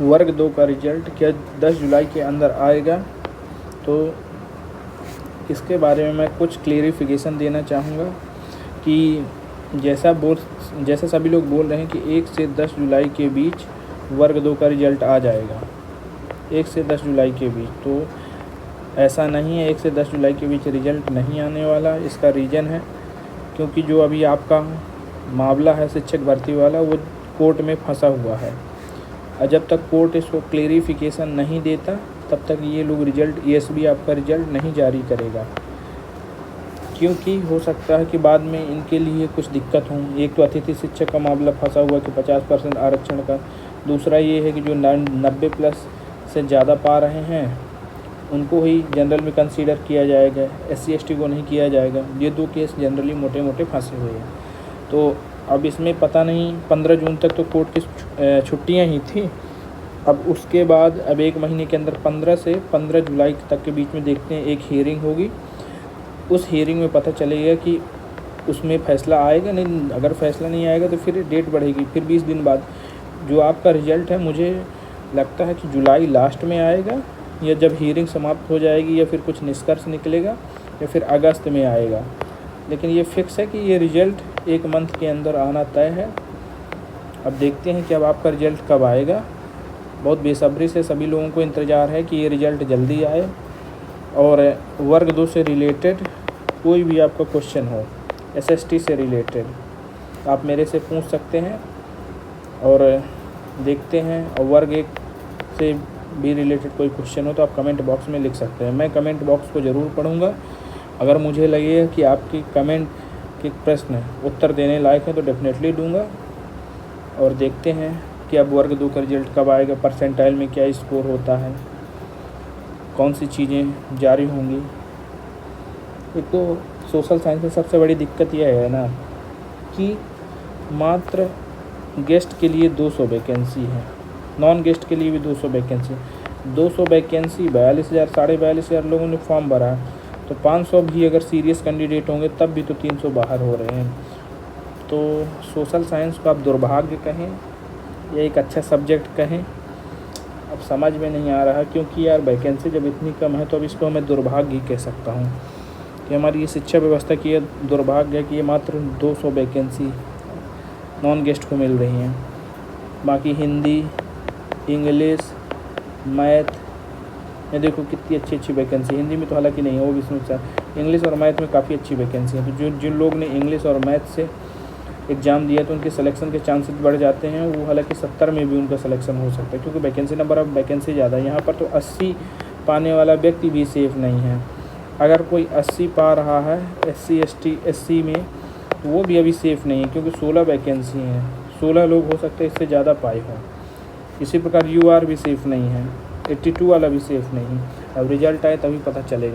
वर्ग 2 का रिजल्ट क्या 10 जुलाई के अंदर आएगा? तो इसके बारे में मैं कुछ क्लेरिफिकेशन देना चाहूँगा कि जैसा सभी लोग बोल रहे हैं कि 1 से 10 जुलाई के बीच वर्ग 2 का रिजल्ट आ जाएगा, 1 से 10 जुलाई के बीच। तो ऐसा नहीं है, 1 से 10 जुलाई के बीच रिजल्ट नहीं आने वाला। इसका रीज़न है क्योंकि जो अभी आपका मामला है शिक्षक भर्ती वाला, वो कोर्ट में फंसा हुआ है, और जब तक कोर्ट इसको क्लेरिफिकेशन नहीं देता तब तक ये लोग रिजल्ट ईएसबी आपका रिजल्ट नहीं जारी करेगा, क्योंकि हो सकता है कि बाद में इनके लिए कुछ दिक्कत हो। एक तो अतिथि शिक्षक का मामला फंसा हुआ कि 50% आरक्षण का, दूसरा ये है कि जो 90+ से ज़्यादा पा रहे हैं उनको ही जनरल में कंसीडर किया जाएगा, SC ST को नहीं किया जाएगा। ये 2 केस जनरली मोटे मोटे फंसे हुए हैं। तो अब इसमें पता नहीं, 15 जून तक तो कोर्ट की छुट्टियां ही थी। अब उसके बाद अब 1 महीने के अंदर 15 से 15 जुलाई तक के बीच में देखते हैं, एक हियरिंग होगी। उस हियरिंग में पता चलेगा कि उसमें फ़ैसला आएगा नहीं। अगर फ़ैसला नहीं आएगा तो फिर डेट बढ़ेगी, फिर 20 दिन बाद जो आपका रिज़ल्ट है, मुझे लगता है कि जुलाई लास्ट में आएगा, या जब हियरिंग समाप्त हो जाएगी, या फिर कुछ निष्कर्ष निकलेगा, या फिर अगस्त में आएगा। लेकिन ये फिक्स है कि ये रिज़ल्ट 1 मंथ के अंदर आना तय है। अब देखते हैं कि अब आपका रिज़ल्ट कब आएगा। बहुत बेसब्री से सभी लोगों को इंतज़ार है कि ये रिज़ल्ट जल्दी आए। और वर्ग 2 से रिलेटेड कोई भी आपका क्वेश्चन हो, SST से रिलेटेड, आप मेरे से पूछ सकते हैं और देखते हैं। और वर्ग 1 से भी रिलेटेड कोई क्वेश्चन हो तो आप कमेंट बॉक्स में लिख सकते हैं। मैं कमेंट बॉक्स को ज़रूर पढ़ूँगा। अगर मुझे लगे कि आपकी कमेंट के प्रश्न उत्तर देने लायक हैं तो डेफिनेटली दूंगा। और देखते हैं कि अब वर्ग 2 का रिजल्ट कब आएगा, परसेंटाइल में क्या स्कोर होता है, कौन सी चीज़ें जारी होंगी। एक तो सोशल साइंस में सबसे बड़ी दिक्कत यह है ना कि मात्र गेस्ट के लिए 200 वैकेंसी है, नॉन गेस्ट के लिए भी 200 वैकेंसी। 200 वैकेंसी 42,000 42,500 लोगों ने फॉर्म भरा है, तो 500 भी अगर सीरियस कैंडिडेट होंगे तब भी तो 300 बाहर हो रहे हैं। तो सोशल साइंस को आप दुर्भाग्य कहें या एक अच्छा सब्जेक्ट कहें, अब समझ में नहीं आ रहा, क्योंकि यार वैकेंसी जब इतनी कम है तो अब इसको मैं दुर्भाग्य ही कह सकता हूँ कि हमारी ये शिक्षा व्यवस्था की ये दुर्भाग्य है कि ये मात्र 200 वैकेंसी नॉन गेस्ट को मिल रही हैं। बाकी हिंदी, इंग्लिश, मैथ, ये देखो कितनी अच्छी अच्छी वैकेंसी। हिंदी में तो हालांकि नहीं है, वो भी इसमें इंग्लिश और मैथ में काफ़ी अच्छी वैकेंसी है। तो जिन लोग ने इंग्लिश और मैथ से एग्ज़ाम दिया तो उनके सिलेक्शन के चांसेस बढ़ जाते हैं। वो हालांकि 70 में भी उनका सिलेक्शन हो सकता है, क्योंकि वैकेंसी नंबर अब वैकेंसी ज़्यादा है। यहाँ पर तो 80 पाने वाला व्यक्ति भी सेफ़ नहीं है। अगर कोई 80 पा रहा है SC ST SC में, तो वो भी अभी सेफ़ नहीं है, क्योंकि 16 वैकेंसी हैं, 16 लोग हो सकते हैं इससे ज़्यादा पाए हों। इसी प्रकार UR भी सेफ़ नहीं है, 82 वाला भी सेफ़ नहीं है। अब रिज़ल्ट आए तभी पता चलेगा।